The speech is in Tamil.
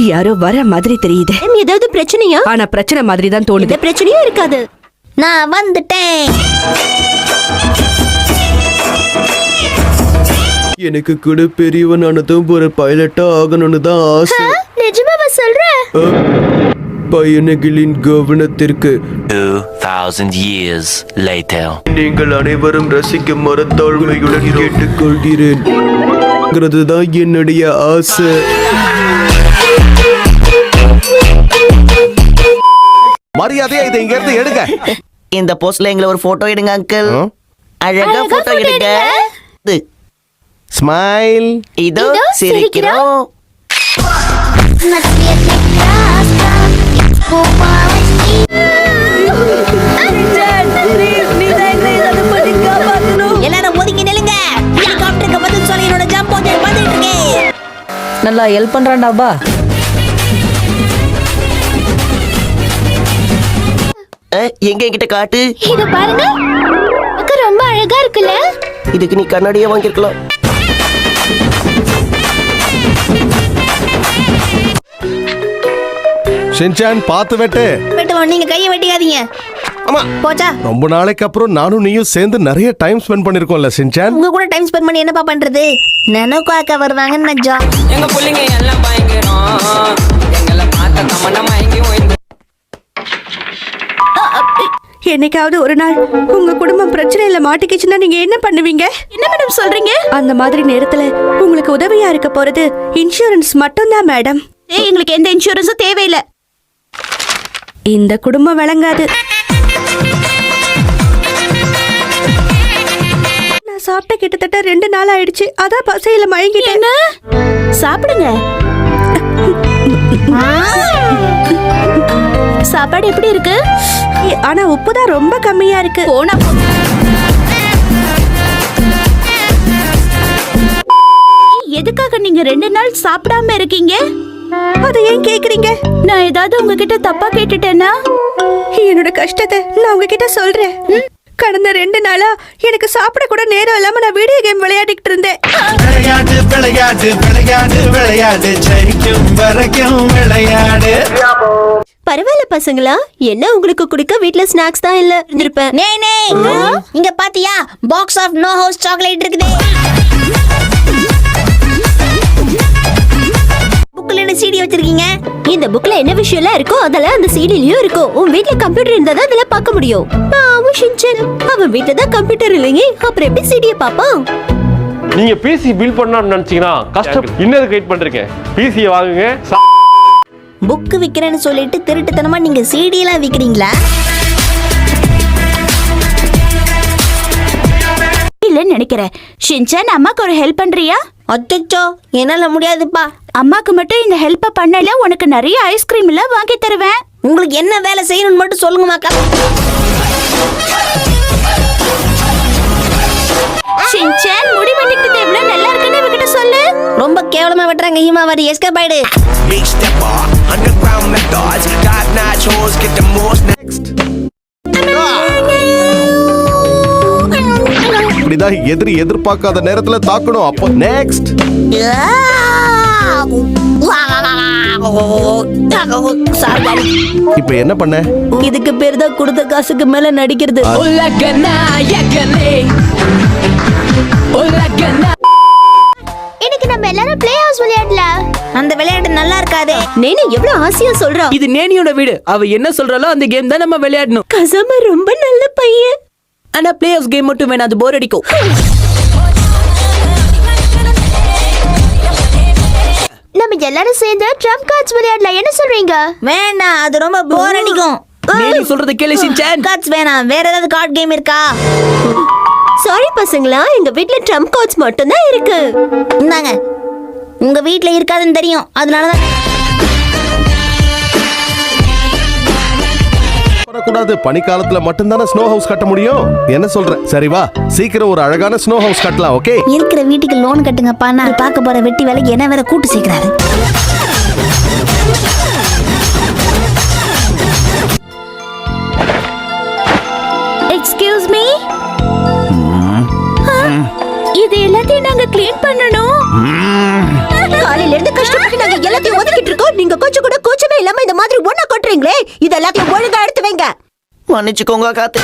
யாரோ வர மாதிரி தெரியுது. ஏதாவது பிரச்சனையா? ஆனா பிரச்சனை மாதிரி தான் தோணுது. எந்த பிரச்சனையும் இருக்காது. நான் வந்துட்டேன். எனக்கு கூட பெரியவனானதும் ஒரு பைலட்டா ஆகணும்னு தான் ஆசை. நிஜமாவா சொல்ற? பயணிகளின் கவனத்திற்கு 2000 years later. நீங்கள் அனைவரும் ரசிக்கும் மரத்தாழ்மையுடன் கேட்டுக்கொள்கிறேன் தான் என்னுடைய ஆசை. மரியாதையா இதை இங்க இருந்து எடுங்க. இந்த போஸ்ட்ல எங்களை ஒரு போட்டோ எடுங்க அங்கிள். அழகா போட்டோ எடுங்க. ஸ்மைல். இதோ சிரிக்கிறோம். எல்லாரும் ஒதுங்கி நில்லுங்க. ஹெலிகாப்டருக்கு பதில் சொல்லி என்னோட ஜம்ப் ஓட்டர் வந்துட்டு இருக்கேன். நல்லா ஹெல்ப் பண்றான்டாப்பா. எங்க என்கிட்ட காட்டு. இத பாருங்க. அக்கா ரொம்ப அழகா இருக்குல்ல? இதுக்கு நீ கண்ணாடியே வாங்கிருக்கலாம். ஷின்சான் பாத்து வெட்டு. வெட்டுவோம், நீங்க கையை வெட்டிக்காதீங்க. ஆமா போச்சா? ரொம்ப நாளைக்கு அப்புறம் நானும் நீயும் சேர்ந்து நிறைய டைம் ஸ்பெண்ட் பண்ணிருக்கோம்ல ஷின்சான். உங்க கூட டைம் ஸ்பெண்ட் பண்ணி என்னப்பா பண்றது? நனோக்கு அக்கா வருவாங்கன்னு நினைச்சோம். எங்க புள்ளைங்க எல்லாம் பயங்கரம். எங்களை பார்த்த கமன மயங்கி ஓய்ந்து. என்னைக்காவது ஒரு நாள் உங்க குடும்பம் பிரச்சனையில மாட்டிக்கிச்சுன்னா நீங்க என்ன பண்ணுவீங்க? என்ன மேடம் சொல்றீங்க? அந்த மாதிரி நேரத்துல உங்களுக்கு உதவியா இருக்க போறது இன்சூரன்ஸ் மட்டும்தான் மேடம். எங்களுக்கு எந்த இன்சூரன்ஸும் தேவையில்லை. இந்த குடும்பம் விளங்காது. நான் சாப்பிட்ட கிட்டத்தட்ட 2 நாள் ஆயிடுச்சு. அதான் பசையில மயங்கிட்டேன். சாப்பிடுங்க. சாப்பாடு எப்படி இருக்கு? ஆனா உப்பு தான் ரொம்ப கம்மியா இருக்கு. போனா எதுக்காக நீங்க 2 நாள் சாப்பிடாம இருக்கீங்க? அதை ஏன் கேக்குறீங்க? நான் ஏதாவது உங்ககிட்ட தப்பா கேட்டுட்டேன்னா? என்னோட கஷ்டத்தை நான் உங்ககிட்ட சொல்றேன். கடந்த 2 நாளா எனக்கு சாப்பிட கூட நேரம் இல்லாம நான் வீடியோ கேம் விளையாடிட்டு இருந்தேன். விளையாடு விளையாடு விளையாடு விளையாடு ஜெயிக்கும் வரைக்கும் விளையாடு. பரவாயில்ல பசங்களா, என்ன உங்களுக்கு குடிக்க வீட்ல ஸ்நாக்ஸ் தான் இல்ல இருந்திருப்பேன். இங்க பாத்தியா box of no house chocolate இருக்குது. புக்ல என்ன சிடி வச்சிருக்கீங்க? இந்த புக்ல என்ன விஷயம் எல்லாம் இருக்கோ அதெல்லாம் அந்த சீடிலயும் இருக்கும். உன் வீட்ல கம்ப்யூட்டர் இருந்தா தான் அதெல்லாம் பார்க்க முடியும். பாவம் ஷின்சான், அவன் வீட்ல தான் கம்ப்யூட்டர் இல்லையே, அப்புறம் எப்படி சிடியை பாப்பான்? நீங்க பிசி பில் பண்ணணும்னு நினைச்சீங்கன்னா கஷ்டம். இன்னது வெயிட் பண்றீங்க, பிசியை வாங்குங்க. புக் விக்கிறேன்னு சொல்லிட்டு திருட்டுத்தனமா நீங்க சிடி எல்லாம் விக்கிறீங்களா? இல்லன்னு நினைக்கிறேன். ஷின்சான், அம்மாக்கு ஒரு ஹெல்ப் பண்றியா? அச்சச்சோ, என்னால முடியாதுப்பா. அம்மாக்கு மட்டும் இந்த ஹெல்ப் பண்ணல உனக்கு நிறைய ஐஸ்கிரீம் எல்லாம் வாங்கி தருவேன். உங்களுக்கு என்ன வேலை செய்யணும்னு மட்டும் சொல்லுங்க மக்கா. ஷின்சான், முடி வெட்டிக்கிட்டு எவ்வளவு நல்லா இருக்குன்னு இவகிட்ட சொல்லு. ரொம்ப கேவலமா வெட்டுறாங்க ஹீமாவரி. எஸ்கேப் ஆயிடு. இப்படிதான் எதிர்பார்க்காத நேரத்துல தாக்கணும். அப்போ நெக்ஸ்ட் இப்ப என்ன பண்ண? இதுக்கு பேர் தான் கொடுத்த காசுக்கு மேல நடிக்கிறது. இன்னைக்கு நம்ம எல்லாரும் ப்ளே ஹவுஸ் விளையாடலாம். அந்த விளையாட்டு நல்லா இருக்காதே. நேனி எவ்வளவு ஆசையா சொல்றா. இது நேனியோட வீடு. அவ என்ன சொல்றாளோ அந்த கேம் தான் நம்ம விளையாடணும். கசாம ரொம்ப நல்ல பையன். ஆனா பிளே ஹவுஸ் கேம் மட்டும் வேணாம், அது போர் அடிக்கும். நம்ம எல்லாரும் சேர்ந்து ட்ரம்ப் கார்ட்ஸ் விளையாடலாம். என்ன சொல்றீங்க? வேணாம், அது ரொம்ப போர் அடிக்கும். நேனி சொல்றத கேளு ஷின்சான். கார்ட்ஸ் வேணாம், வேற ஏதாவது கார்டு கேம் இருக்கா? சாரி பசங்களா, எங்க வீட்ல ட்ரம்ப் கார்ட்ஸ் மட்டும் தான் இருக்கு. இந்தாங்க. உங்க வீட்ல இருக்காதுன்னு தெரியும், அதனாலதான். கூடாது. பனிக்காலத்துல மட்டும்தானே ஸ்னோ ஹவுஸ் கட்ட முடியும். என்ன சொல்ற? சரி வா, சீக்கிரம் ஒரு அழகான ஸ்னோ ஹவுஸ் கட்டலாம். ஓகே, இருக்கிற வீட்டுக்கு லோன் கட்டுங்கப்பா. நான் பார்க்க போற வெட்டி வேலைக்கு என்ன வேற கூட்டு சேர்க்கிறாரு. எக்ஸ்கியூஸ் மீ, இது எல்லாத்தையும் நாங்க க்ளீன் பண்ணணும். காலையில இருந்து கஷ்டப்பட்டு நாங்க எல்லாத்தையும் ஒதுக்கிட்டு இருக்கோம். நீங்க சொல்றீங்களே இது எல்லாத்தையும் ஒழுங்கா எடுத்து வைங்க. மன்னிச்சுக்கோங்க காத்து.